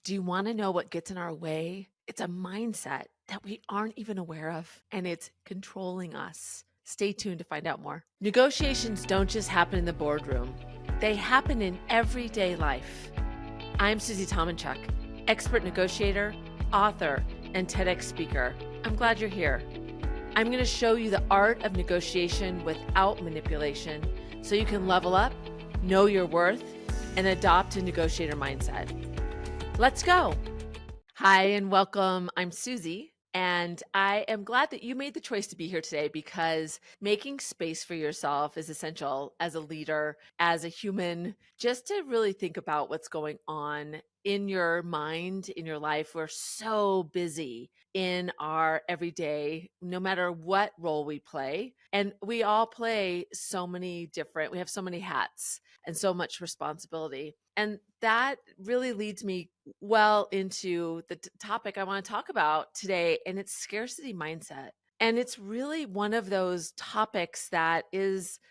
Do you want to know what gets in our way? It's a mindset that we aren't even aware of, and it's controlling us. Stay tuned to find out more. Negotiations don't just happen in the boardroom, they happen in everyday life. I'm Susie Tomenchok, expert negotiator, author, and TEDx speaker. I'm glad you're here. I'm going to show you the art of negotiation without manipulation so you can level up, know your worth, and adopt a negotiator mindset. Let's go. Hi, and welcome. I'm Susie, and I am glad that you made the choice to be here today because making space for yourself is essential as a leader, as a human, just to really think about what's going on in your mind, in your life. We're so busy in our everyday, no matter what role we play. And we all play so many different, we have so many hats and so much responsibility. And that really leads me well into the topic I want to talk about today, and it's scarcity mindset. And it's really one of those topics that it's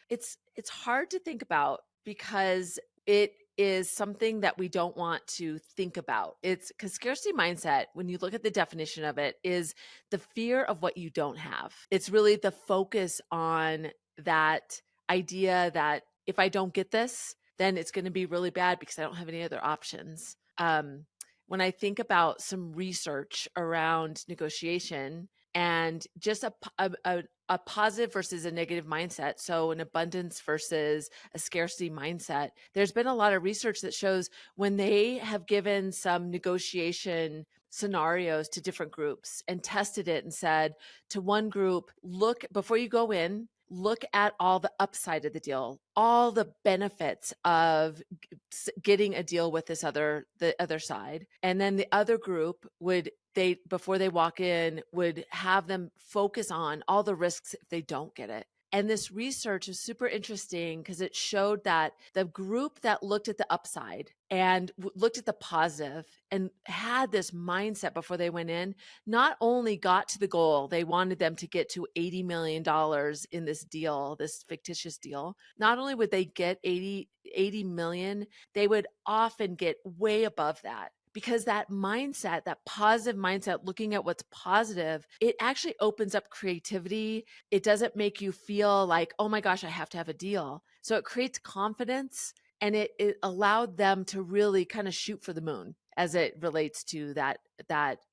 hard to think about because it is something that we don't want to think about. It's because scarcity mindset, when you look at the definition of it, is the fear of what you don't have. It's really the focus on that idea that if I don't get this, then it's going to be really bad because I don't have any other options. When I think about some research around negotiation and just a positive versus a negative mindset, so an abundance versus a scarcity mindset, there's been a lot of research that shows when they have given some negotiation scenarios to different groups and tested it and said to one group, look, before you go in, look at all the upside of the deal, all the benefits of getting a deal with the other side. And then the other group before they walk in, would have them focus on all the risks if they don't get it. And this research is super interesting because it showed that the group that looked at the upside and looked at the positive and had this mindset before they went in, not only got to the goal, they wanted them to get to $80 million in this deal, this fictitious deal. Not only would they get 80 million, they would often get way above that. Because that mindset, that positive mindset, looking at what's positive, it actually opens up creativity. It doesn't make you feel like, oh my gosh, I have to have a deal. So it creates confidence, and it allowed them to really kind of shoot for the moon as it relates to that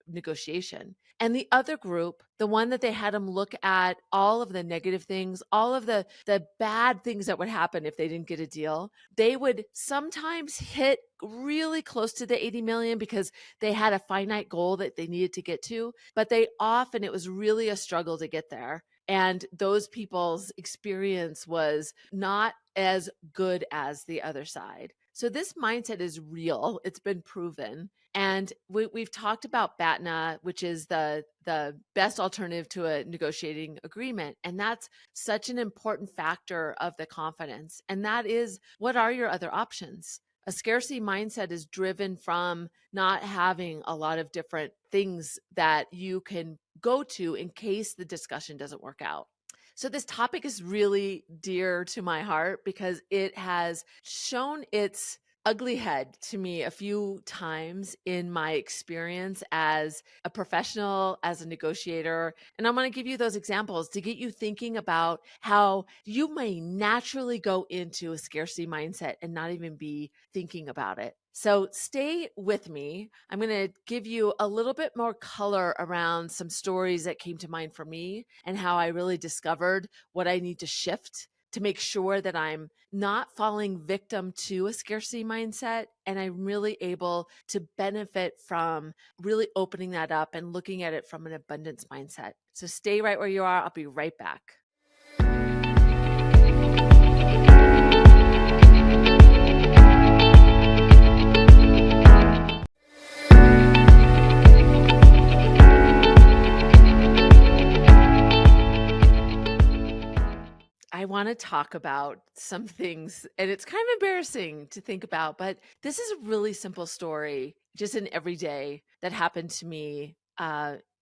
negotiation. And the other group, the one that they had them look at all of the negative things, all of the bad things that would happen if they didn't get a deal, they would sometimes hit really close to the 80 million because they had a finite goal that they needed to get to, but it was really a struggle to get there. And those people's experience was not as good as the other side. So this mindset is real. It's been proven. And we've talked about BATNA, which is the best alternative to a negotiating agreement. And that's such an important factor of the confidence. And that is, what are your other options? A scarcity mindset is driven from not having a lot of different things that you can go to in case the discussion doesn't work out. So this topic is really dear to my heart because it has shown its ugly head to me a few times in my experience as a professional, as a negotiator. And I'm going to give you those examples to get you thinking about how you may naturally go into a scarcity mindset and not even be thinking about it. So stay with me. I'm going to give you a little bit more color around some stories that came to mind for me and how I really discovered what I need to shift to make sure that I'm not falling victim to a scarcity mindset, and I'm really able to benefit from really opening that up and looking at it from an abundance mindset. So stay right where you are. I'll be right back. I want to talk about some things, and it's kind of embarrassing to think about, but this is a really simple story, just an everyday that happened to me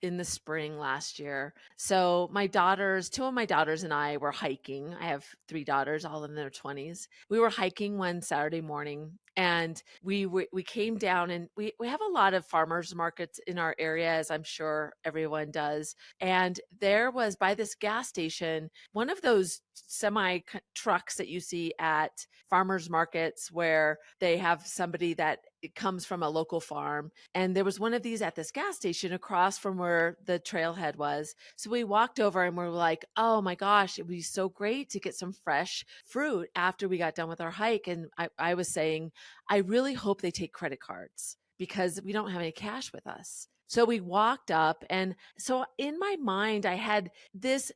in the spring last year. So two of my daughters and I were hiking. I have 3 daughters, all in their 20s. We were hiking one Saturday morning, and we came down, and we have a lot of farmers markets in our area, as I'm sure everyone does. And there was, by this gas station, one of those semi trucks that you see at farmers markets where they have somebody that it comes from a local farm. And there was one of these at this gas station across from where the trailhead was. So we walked over and we're like, oh my gosh, it would be so great to get some fresh fruit after we got done with our hike. And I was saying, I really hope they take credit cards because we don't have any cash with us. So we walked up, and so in my mind, I had this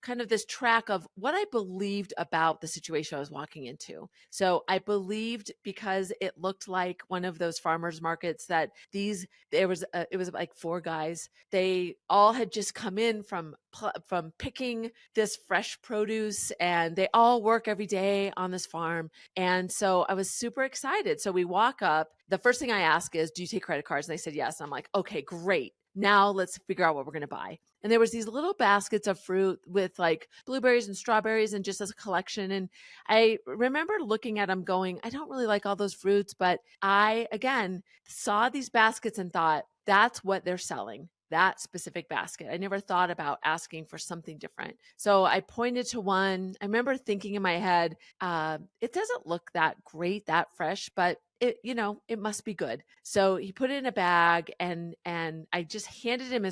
kind of this track of what I believed about the situation I was walking into. So I believed, because it looked like one of those farmers markets, that it was like 4 guys. They all had just come in from picking this fresh produce, and they all work every day on this farm. And so I was super excited. So we walk up. The first thing I ask is, do you take credit cards? And they said yes. And I'm like, okay, great. Now let's figure out what we're going to buy. And there was these little baskets of fruit with like blueberries and strawberries, and just as a collection. And I remember looking at them going, I don't really like all those fruits, but I, again, saw these baskets and thought, that's what they're selling, that specific basket. I never thought about asking for something different. So I pointed to one. I remember thinking in my head, it doesn't look that great, that fresh, but it must be good. So he put it in a bag, and I just handed him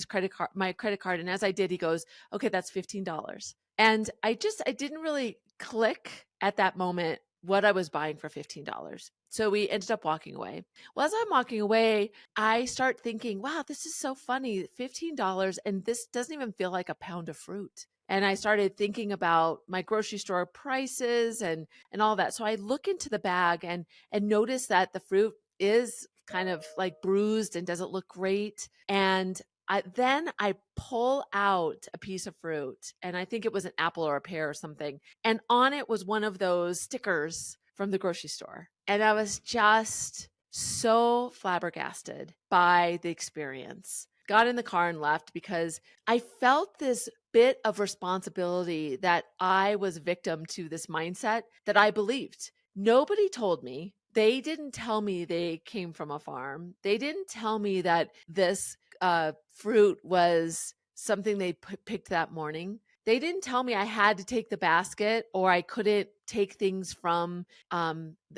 my credit card. And as I did, he goes, okay, that's $15. And I didn't really click at that moment what I was buying for $15. So we ended up walking away. Well, as I'm walking away, I start thinking, wow, this is so funny, $15, and this doesn't even feel like a pound of fruit. And I started thinking about my grocery store prices and all that. So I look into the bag and notice that the fruit is kind of like bruised and doesn't look great. And then I pull out a piece of fruit, and I think it was an apple or a pear or something. And on it was one of those stickers from the grocery store. And I was just so flabbergasted by the experience. Got in the car and left because I felt this bit of responsibility that I was victim to this mindset that I believed. Nobody told me. They didn't tell me they came from a farm. They didn't tell me that this fruit was something they picked that morning. They didn't tell me I had to take the basket, or I couldn't take things from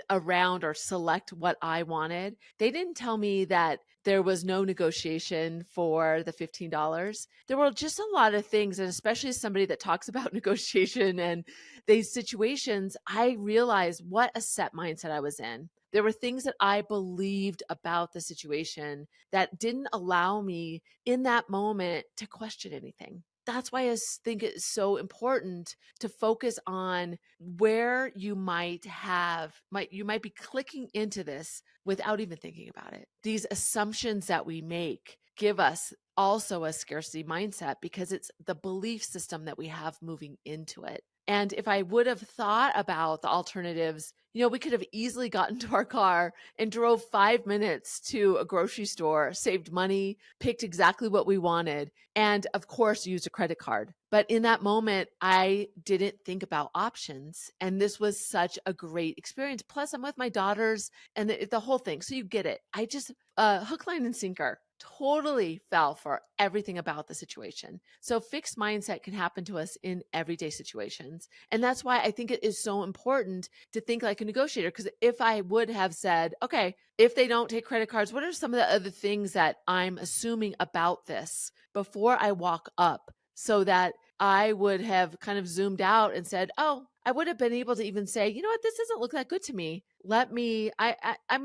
around or select what I wanted. They didn't tell me that there was no negotiation for the $15. There were just a lot of things, and especially as somebody that talks about negotiation and these situations, I realized what a set mindset I was in. There were things that I believed about the situation that didn't allow me in that moment to question anything. That's why I think it's so important to focus on where you might be clicking into this without even thinking about it. These assumptions that we make give us also a scarcity mindset because it's the belief system that we have moving into it. And if I would have thought about the alternatives, we could have easily gotten to our car and drove 5 minutes to a grocery store, saved money, picked exactly what we wanted, and of course, used a credit card. But in that moment, I didn't think about options. And this was such a great experience. Plus, I'm with my daughters and the whole thing. So you get it. I just, hook, line, and sinker. Totally fell for everything about the situation. So fixed mindset can happen to us in everyday situations. And that's why I think it is so important to think like a negotiator. Because if I would have said, okay, if they don't take credit cards, what are some of the other things that I'm assuming about this before I walk up, so that I would have kind of zoomed out and said, oh, I would have been able to even say, you know what, this doesn't look that good to me. I'm going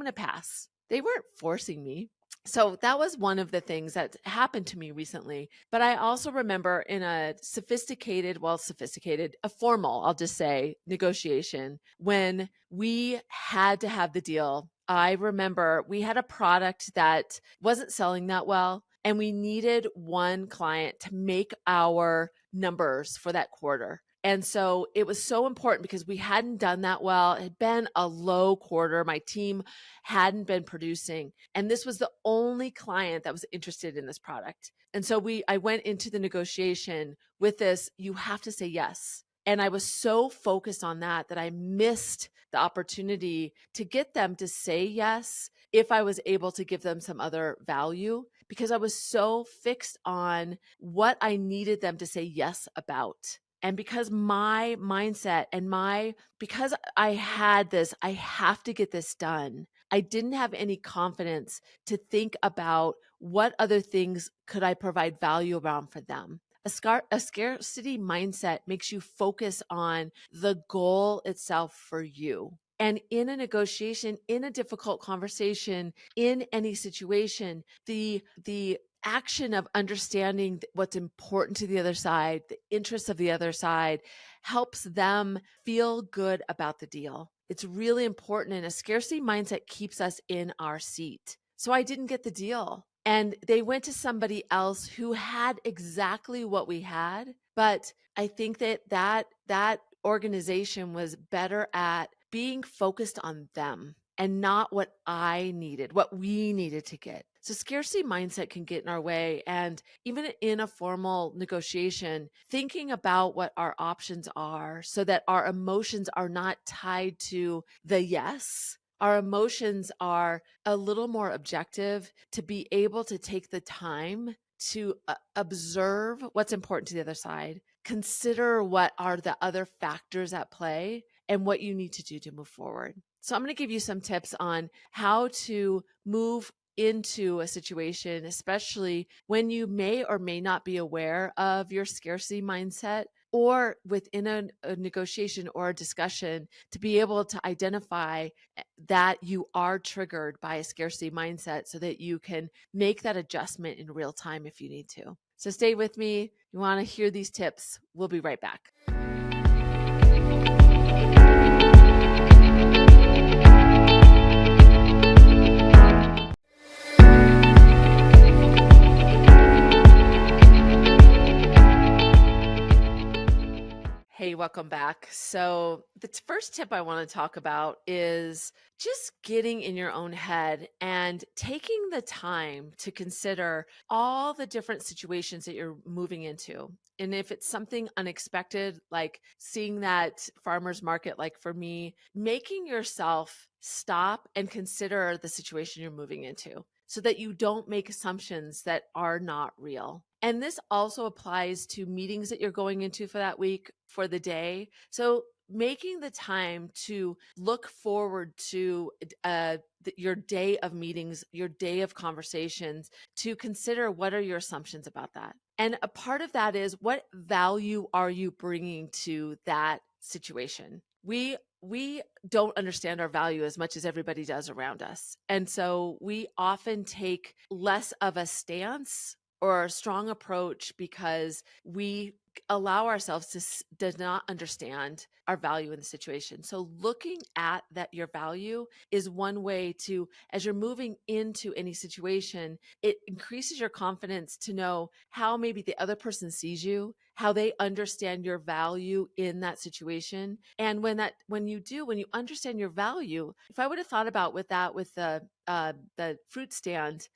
to pass. They weren't forcing me. So that was one of the things that happened to me recently. But I also remember in a a formal, I'll just say, negotiation, when we had to have the deal. I remember we had a product that wasn't selling that well, and we needed one client to make our numbers for that quarter. And so it was so important because we hadn't done that well. It had been a low quarter. My team hadn't been producing. And this was the only client that was interested in this product. And so I went into the negotiation with this, you have to say yes. And I was so focused on that I missed the opportunity to get them to say yes if I was able to give them some other value, because I was so fixed on what I needed them to say yes about. And because my mindset and because I had this, I have to get this done, I didn't have any confidence to think about what other things could I provide value around for them. A scarcity mindset makes you focus on the goal itself for you. And in a negotiation, in a difficult conversation, in any situation, the action of understanding what's important to the other side, the interests of the other side, helps them feel good about the deal. It's really important, and a scarcity mindset keeps us in our seat. So I didn't get the deal. And they went to somebody else who had exactly what we had. But I think that organization was better at being focused on them and not what I needed, what we needed to get. So scarcity mindset can get in our way. And even in a formal negotiation, thinking about what our options are so that our emotions are not tied to the yes. Our emotions are a little more objective, to be able to take the time to observe what's important to the other side, consider what are the other factors at play, and what you need to do to move forward. So I'm going to give you some tips on how to move into a situation, especially when you may or may not be aware of your scarcity mindset, or within a negotiation or a discussion, to be able to identify that you are triggered by a scarcity mindset so that you can make that adjustment in real time if you need to. So stay with me. You want to hear these tips. We'll be right back. Hey, welcome back. So the first tip I want to talk about is just getting in your own head and taking the time to consider all the different situations that you're moving into. And if it's something unexpected, like seeing that farmer's market, like for me, making yourself stop and consider the situation you're moving into so that you don't make assumptions that are not real. And this also applies to meetings that you're going into for that week, for the day. So making the time to look forward to your day of meetings, your day of conversations, to consider what are your assumptions about that. And a part of that is, what value are you bringing to that situation? We don't understand our value as much as everybody does around us. And so we often take less of a stance or a strong approach because we allow ourselves to does not understand our value in the situation. So looking at that, your value is one way to, as you're moving into any situation, it increases your confidence to know how maybe the other person sees you, how they understand your value in that situation. And when you understand your value, if I would have thought about with the fruit stand,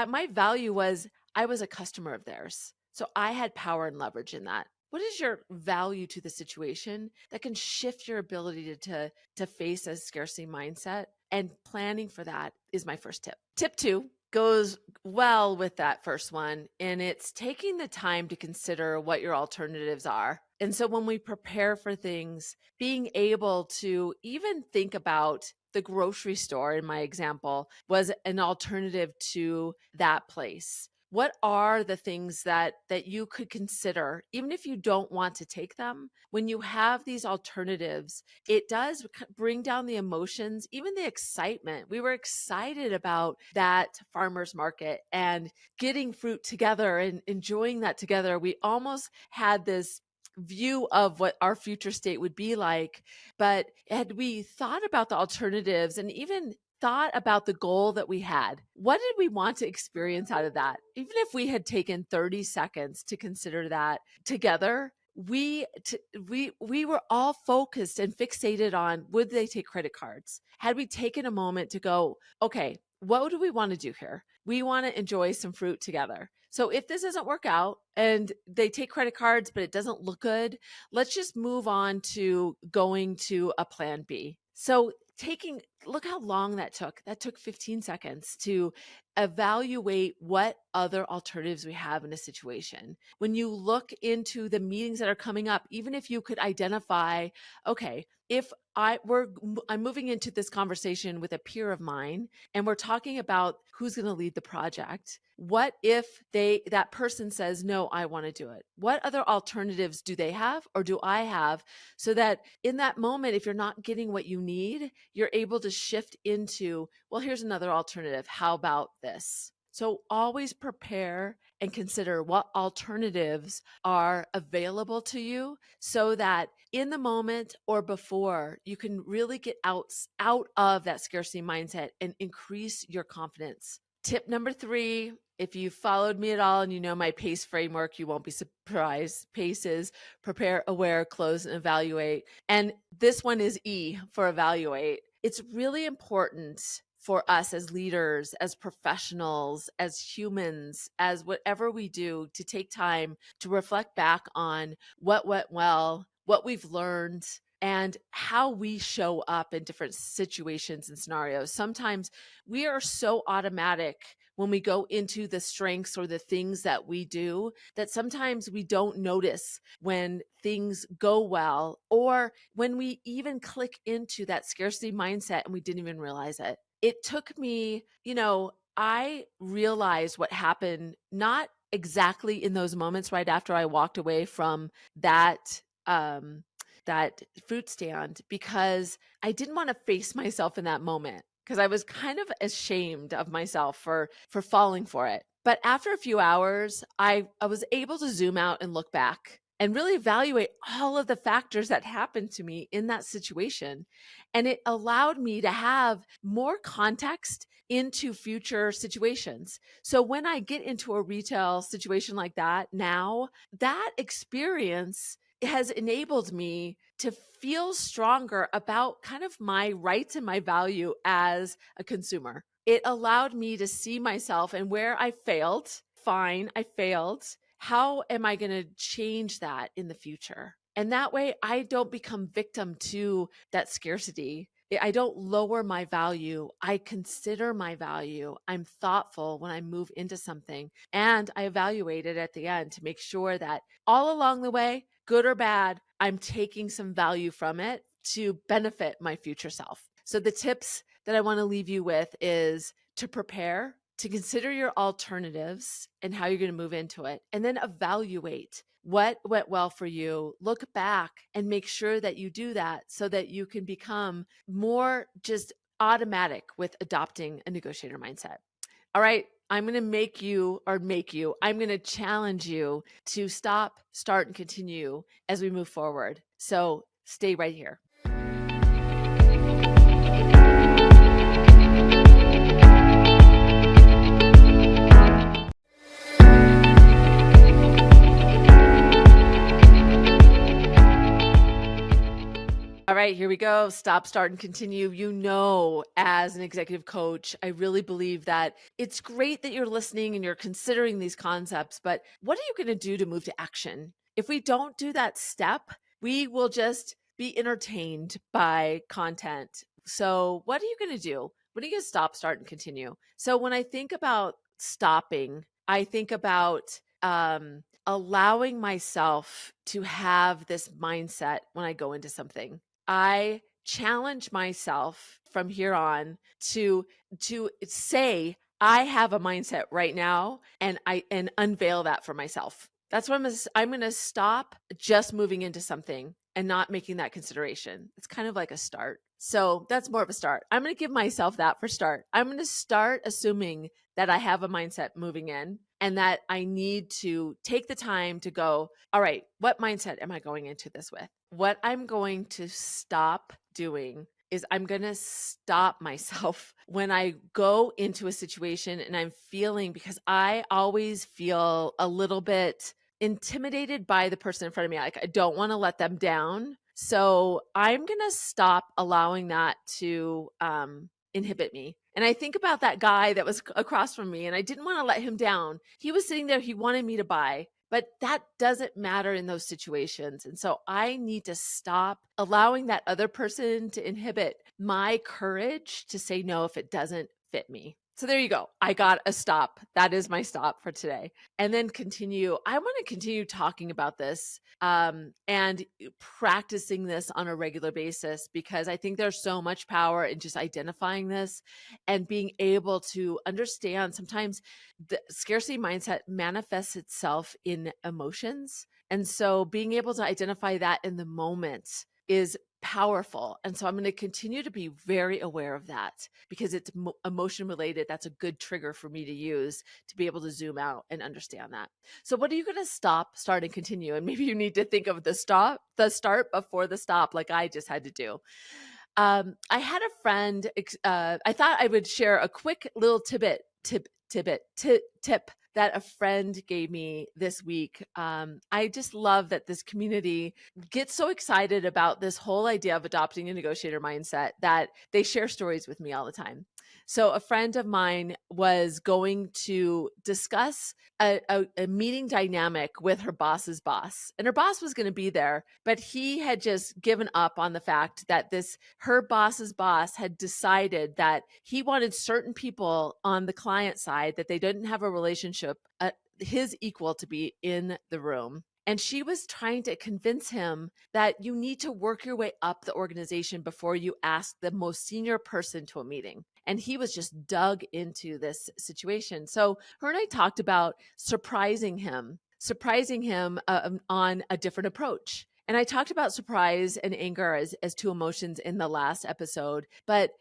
my value was I was a customer of theirs. So I had power and leverage in that. What is your value to the situation that can shift your ability to face a scarcity mindset? And planning for that is my first tip. Tip 2 goes well with that first one, and it's taking the time to consider what your alternatives are. And so when we prepare for things, being able to even think about the grocery store, in my example, was an alternative to that place. What are the things that you could consider, even if you don't want to take them? When you have these alternatives, it does bring down the emotions, even the excitement. We were excited about that farmer's market and getting fruit together and enjoying that together. We almost had this view of what our future state would be like. But had we thought about the alternatives and even thought about the goal that we had, what did we want to experience out of that? Even if we had taken 30 seconds to consider that together, we were all focused and fixated on, would they take credit cards? Had we taken a moment to go, okay, what do we want to do here? We want to enjoy some fruit together. So if this doesn't work out and they take credit cards, but it doesn't look good, let's just move on to going to a plan B. So look how long that took. That took 15 seconds to evaluate what other alternatives we have in a situation. When you look into the meetings that are coming up, even if you could identify, okay, if I'm moving into this conversation with a peer of mine and we're talking about who's going to lead the project, what if that person says, no, I want to do it? What other alternatives do they have or do I have, so that in that moment, if you're not getting what you need, you're able to shift into, well, here's another alternative. How about this? So always prepare and consider what alternatives are available to you, so that in the moment or before, you can really get out of that scarcity mindset and increase your confidence. Tip number 3, if you followed me at all and you know my PACE framework, you won't be surprised. PACE is prepare, aware, close, and evaluate. And this one is E for evaluate. It's really important for us as leaders, as professionals, as humans, as whatever we do, to take time to reflect back on what went well, what we've learned, and how we show up in different situations and scenarios. Sometimes we are so automatic when we go into the strengths or the things that we do, that sometimes we don't notice when things go well, or when we even click into that scarcity mindset and we didn't even realize it. It took me, I realized what happened, not exactly in those moments right after I walked away from that that fruit stand, because I didn't want to face myself in that moment, because I was kind of ashamed of myself for falling for it. But after a few hours, I was able to zoom out and look back and really evaluate all of the factors that happened to me in that situation. And it allowed me to have more context into future situations. So when I get into a retail situation like that now, that experience has enabled me to feel stronger about kind of my rights and my value as a consumer. It allowed me to see myself and where I failed. Fine, I failed. How am I going to change that in the future? And that way I don't become victim to that scarcity. I don't lower my value. I consider my value. I'm thoughtful when I move into something, and I evaluate it at the end to make sure that all along the way, good or bad, I'm taking some value from it to benefit my future self. So the tips that I want to leave you with is to prepare, to consider your alternatives and how you're going to move into it, and then evaluate what went well for you. Look back and make sure that you do that, so that you can become more just automatic with adopting a negotiator mindset. All right, I'm going to I'm going to challenge you to stop, start, and continue as we move forward. So stay right here. All right, here we go. Stop, start, and continue. As an executive coach, I really believe that it's great that you're listening and you're considering these concepts, but what are you going to do to move to action? If we don't do that step, we will just be entertained by content. So what are you going to do? What are you going to stop, start, and continue? So when I think about stopping, I think about allowing myself to have this mindset when I go into something. I challenge myself from here on to say I have a mindset right now, and unveil that for myself. That's what I'm going to stop just moving into something and not making that consideration. It's kind of like a start. So that's more of a start. I'm going to give myself that for start. I'm going to start assuming that I have a mindset moving in, and that I need to take the time to go, all right, what mindset am I going into this with? What I'm going to stop doing is I'm going to stop myself when I go into a situation and I'm feeling, because I always feel a little bit intimidated by the person in front of me. Like, I don't want to let them down. So I'm going to stop allowing that to inhibit me. And I think about that guy that was across from me, and I didn't want to let him down. He was sitting there, he wanted me to buy, but that doesn't matter in those situations. And so I need to stop allowing that other person to inhibit my courage to say no if it doesn't fit me. So there you go. I got a stop. That is my stop for today. And then continue. I want to continue talking about this and practicing this on a regular basis, because I think there's so much power in just identifying this and being able to understand sometimes the scarcity mindset manifests itself in emotions. And so being able to identify that in the moment is powerful. And so I'm going to continue to be very aware of that, because it's emotion related. That's a good trigger for me to use to be able to zoom out and understand that. So what are you going to stop, start, and continue? And maybe you need to think of the start before the stop, like I just had to do. I had a friend, I thought I would share a quick little tip that a friend gave me this week. I just love that this community gets so excited about this whole idea of adopting a negotiator mindset that they share stories with me all the time. So a friend of mine was going to discuss a meeting dynamic with her boss's boss, and her boss was going to be there, but he had just given up on the fact that her boss's boss had decided that he wanted certain people on the client side that they didn't have a relationship, his equal, to be in the room. And she was trying to convince him that you need to work your way up the organization before you ask the most senior person to a meeting. And he was just dug into this situation. So her and I talked about surprising him on a different approach. And I talked about surprise and anger as two emotions in the last episode. But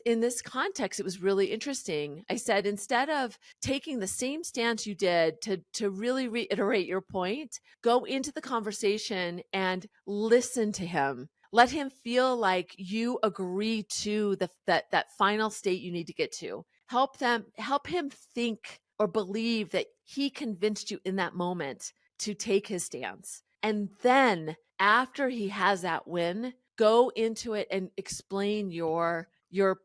in this context, it was really interesting. I said, instead of taking the same stance you did to really reiterate your point, go into the conversation and listen to him. Let him feel like you agree to that final state you need to get to. Help him think or believe that he convinced you in that moment to take his stance. And then after he has that win, go into it and explain your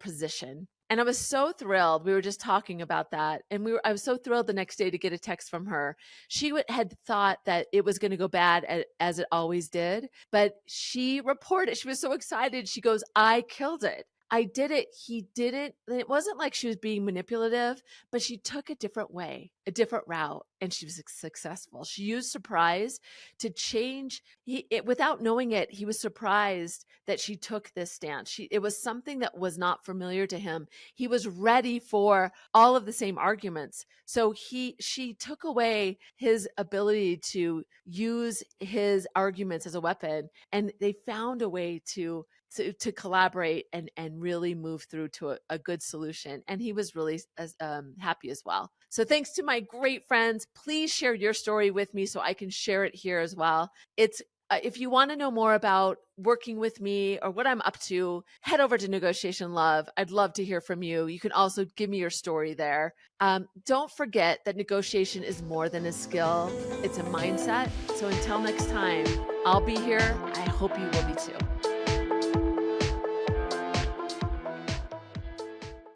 position. And I was so thrilled. We were just talking about that. And I was so thrilled the next day to get a text from her. She had thought that it was going to go bad as it always did, but she reported, she was so excited. She goes, I killed it. I did it. He didn't. It wasn't like she was being manipulative, but she took a different way, a different route, and she was successful. She used surprise to change. Without knowing it, he was surprised that she took this stance. It was something that was not familiar to him. He was ready for all of the same arguments. So she took away his ability to use his arguments as a weapon, and they found a way to collaborate and really move through to a good solution. And he was really happy as well. So thanks to my great friends. Please share your story with me so I can share it here as well. If you want to know more about working with me or what I'm up to, head over to Negotiation Love. I'd love to hear from you. You can also give me your story there. Don't forget that negotiation is more than a skill. It's a mindset. So until next time, I'll be here. I hope you will be too.